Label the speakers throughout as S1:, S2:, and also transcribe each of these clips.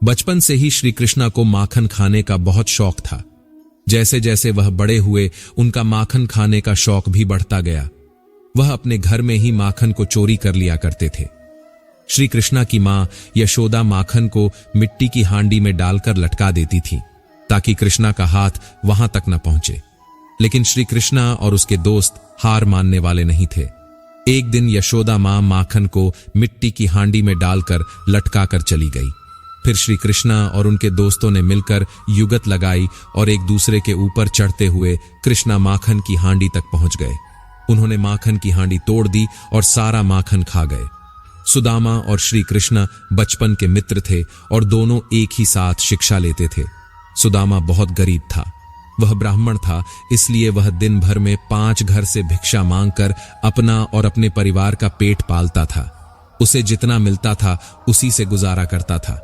S1: बचपन से ही श्री कृष्णा को माखन खाने का बहुत शौक था। जैसे जैसे वह बड़े हुए उनका माखन खाने का शौक भी बढ़ता गया। वह अपने घर में ही माखन को चोरी कर लिया करते थे। श्री कृष्णा की मां यशोदा माखन को मिट्टी की हांडी में डालकर लटका देती थी ताकि कृष्णा का हाथ वहां तक न पहुंचे। लेकिन श्री कृष्णा और उसके दोस्त हार मानने वाले नहीं थे। एक दिन यशोदा मां माखन को मिट्टी की हांडी में डालकर लटका कर चली गई। फिर श्री कृष्णा और उनके दोस्तों ने मिलकर युगत लगाई और एक दूसरे के ऊपर चढ़ते हुए कृष्णा माखन की हांडी तक पहुंच गए। उन्होंने माखन की हांडी तोड़ दी और सारा माखन खा गए। सुदामा और श्री कृष्ण बचपन के मित्र थे और दोनों एक ही साथ शिक्षा लेते थे। सुदामा बहुत गरीब था। वह ब्राह्मण था, इसलिए वह दिन भर में 5 घर से भिक्षा मांगकर अपना और अपने परिवार का पेट पालता था। उसे जितना मिलता था उसी से गुजारा करता था,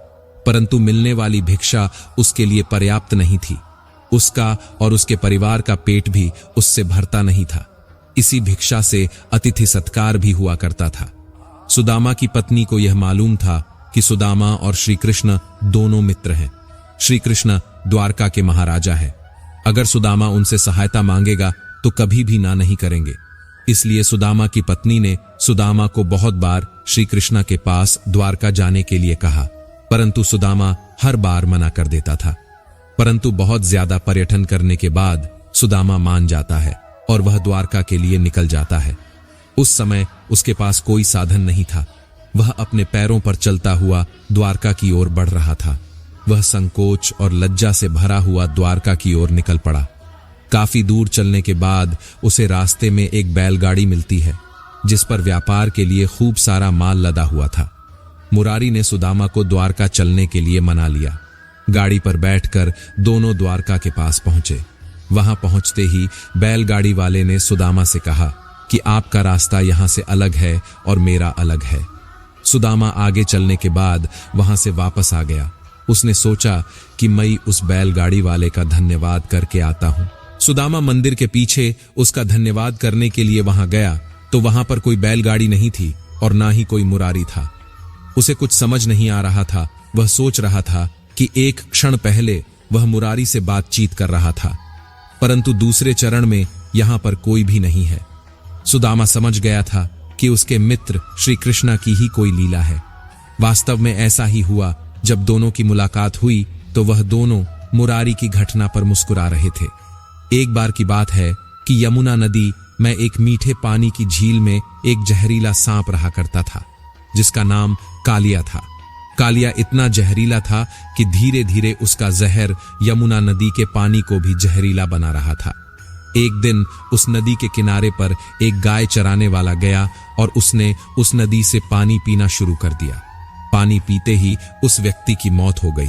S1: परंतु मिलने वाली भिक्षा उसके लिए पर्याप्त नहीं थी। उसका और उसके परिवार का पेट भी उससे भरता नहीं था। इसी भिक्षा से अतिथि सत्कार भी हुआ करता था। सुदामा की पत्नी को यह मालूम था कि सुदामा और श्री कृष्ण दोनों मित्र हैं। श्री कृष्ण द्वारका के महाराजा है। अगर सुदामा उनसे सहायता मांगेगा तो कभी भी ना नहीं करेंगे। इसलिए सुदामा की पत्नी ने सुदामा को बहुत बार श्री कृष्ण के पास द्वारका जाने के लिए कहा, परंतु सुदामा हर बार मना कर देता था। परंतु बहुत ज्यादा पर्यटन करने के बाद सुदामा मान जाता है और वह द्वारका के लिए निकल जाता है। उस समय उसके पास कोई साधन नहीं था। वह अपने पैरों पर चलता हुआ द्वारका की ओर बढ़ रहा था। वह संकोच और लज्जा से भरा हुआ द्वारका की ओर निकल पड़ा। काफी दूर चलने के बाद उसे रास्ते में एक बैलगाड़ी मिलती है जिस पर व्यापार के लिए खूब सारा माल लदा हुआ था। मुरारी ने सुदामा को द्वारका चलने के लिए मना लिया। गाड़ी पर बैठकर दोनों द्वारका के पास पहुंचे। वहां पहुंचते ही बैलगाड़ी वाले ने सुदामा से कहा कि आपका रास्ता यहां से अलग है और मेरा अलग है। सुदामा आगे चलने के बाद वहां से वापस आ गया। उसने सोचा कि मैं उस बैलगाड़ी वाले का धन्यवाद करके आता हूं। सुदामा मंदिर के पीछे उसका धन्यवाद करने के लिए वहां गया तो वहां पर कोई बैलगाड़ी नहीं थी और ना ही कोई मुरारी था। उसे कुछ समझ नहीं आ रहा था। वह सोच रहा था कि एक क्षण पहले वह मुरारी से बातचीत कर रहा था, परंतु दूसरे चरण में यहां पर कोई भी नहीं है। सुदामा समझ गया था कि उसके मित्र श्री कृष्णा की ही कोई लीला है। वास्तव में ऐसा ही हुआ। जब दोनों की मुलाकात हुई तो वह दोनों मुरारी की घटना पर मुस्कुरा रहे थे। एक बार की बात है कि यमुना नदी में एक मीठे पानी की झील में एक जहरीला सांप रहा करता था जिसका नाम कालिया था। कालिया इतना जहरीला था कि धीरे धीरे उसका जहर यमुना नदी के पानी को भी जहरीला बना रहा था। एक दिन उस नदी के किनारे पर एक गाय चराने वाला गया और उसने उस नदी से पानी पीना शुरू कर दिया। पानी पीते ही उस व्यक्ति की मौत हो गई।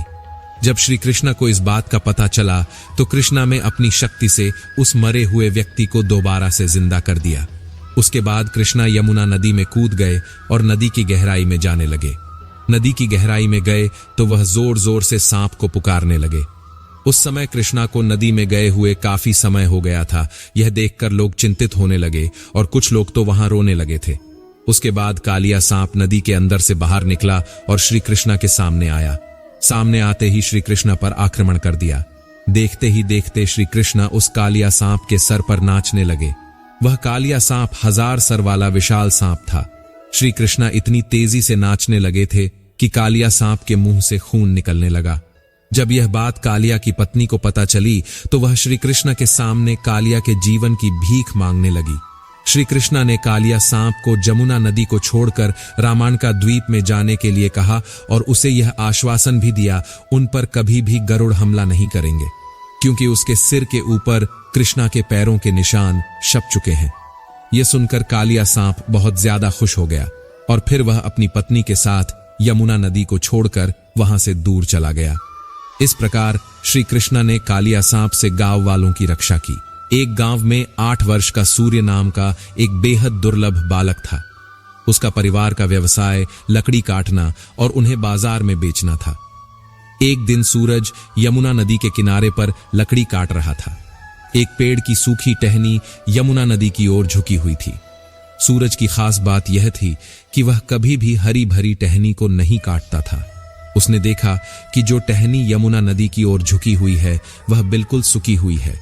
S1: जब श्री कृष्णा को इस बात का पता चला तो कृष्णा ने अपनी शक्ति से उस मरे हुए व्यक्ति को दोबारा से जिंदा कर दिया। उसके बाद कृष्णा यमुना नदी में कूद गए और नदी की गहराई में जाने लगे। नदी की गहराई में गए तो वह जोर जोर से सांप को पुकारने लगे। उस समय कृष्णा को नदी में गए हुए काफी समय हो गया था। यह देखकर लोग चिंतित होने लगे और कुछ लोग तो वहां रोने लगे थे। उसके बाद कालिया सांप नदी के अंदर से बाहर निकला और श्री कृष्णा के सामने आया। सामने आते ही श्री कृष्णा पर आक्रमण कर दिया। देखते ही देखते श्री कृष्णा उस कालिया सांप के सर पर नाचने लगे। वह कालिया सांप 1000 सर वाला विशाल सांप था। श्री कृष्णा इतनी तेजी से नाचने लगे थे कि कालिया सांप के मुंह से खून निकलने लगा। जब यह बात कालिया की पत्नी को पता चली तो वह श्री कृष्ण के सामने कालिया के जीवन की भीख मांगने लगी। श्री कृष्णा ने कालिया सांप को जमुना नदी को छोड़कर रामायणका द्वीप में जाने के लिए कहा और उसे यह आश्वासन भी दिया उन पर कभी भी गरुड़ हमला नहीं करेंगे, क्योंकि उसके सिर के ऊपर कृष्णा के पैरों के निशान छप चुके हैं। यह सुनकर कालिया सांप बहुत ज्यादा खुश हो गया और फिर वह अपनी पत्नी के साथ यमुना नदी को छोड़कर वहां से दूर चला गया। इस प्रकार श्री कृष्णा ने कालिया सांप से गांव वालों की रक्षा की। एक गांव में 8 वर्ष का सूर्य नाम का एक बेहद दुर्लभ बालक था। उसका परिवार का व्यवसाय लकड़ी काटना और उन्हें बाजार में बेचना था। एक दिन सूरज यमुना नदी के किनारे पर लकड़ी काट रहा था। एक पेड़ की सूखी टहनी यमुना नदी की ओर झुकी हुई थी। सूरज की खास बात यह थी कि वह कभी भी हरी भरी टहनी को नहीं काटता था। उसने देखा कि जो टहनी यमुना नदी की ओर झुकी हुई है वह बिल्कुल सूखी हुई है।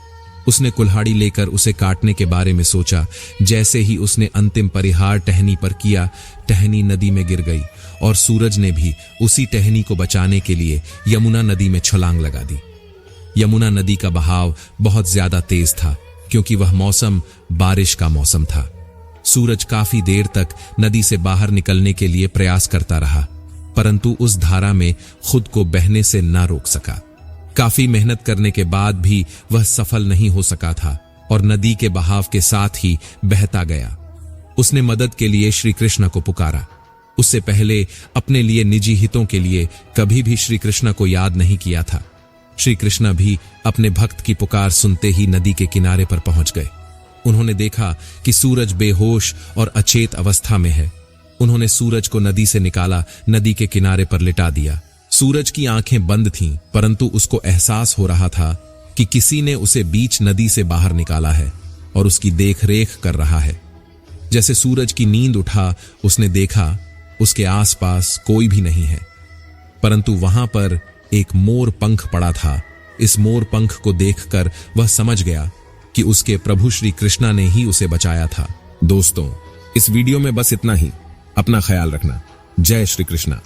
S1: उसने कुल्हाड़ी लेकर उसे काटने के बारे में सोचा। जैसे ही उसने अंतिम परिहार टहनी पर किया, टहनी नदी में गिर गई और सूरज ने भी उसी टहनी को बचाने के लिए यमुना नदी में छलांग लगा दी। यमुना नदी का बहाव बहुत ज्यादा तेज था क्योंकि वह मौसम बारिश का मौसम था। सूरज काफी देर तक नदी से बाहर निकलने के लिए प्रयास करता रहा, परंतु उस धारा में खुद को बहने से न रोक सका। काफी मेहनत करने के बाद भी वह सफल नहीं हो सका था और नदी के बहाव के साथ ही बहता गया। उसने मदद के लिए श्री कृष्ण को पुकारा। उससे पहले अपने लिए निजी हितों के लिए कभी भी श्री कृष्ण को याद नहीं किया था। श्री कृष्ण भी अपने भक्त की पुकार सुनते ही नदी के किनारे पर पहुंच गए। उन्होंने देखा कि सूरज बेहोश और अचेत अवस्था में है। उन्होंने सूरज को नदी से निकाला, नदी के किनारे पर लिटा दिया। सूरज की आंखें बंद थीं, परंतु उसको एहसास हो रहा था कि किसी ने उसे बीच नदी से बाहर निकाला है और उसकी देखरेख कर रहा है। जैसे सूरज की नींद उठा, उसने देखा उसके आसपास कोई भी नहीं है, परंतु वहां पर एक मोर पंख पड़ा था। इस मोर पंख को देखकर वह समझ गया कि उसके प्रभु श्री कृष्णा ने ही उसे बचाया था। दोस्तों, इस वीडियो में बस इतना ही। अपना ख्याल रखना। जय श्री कृष्णा।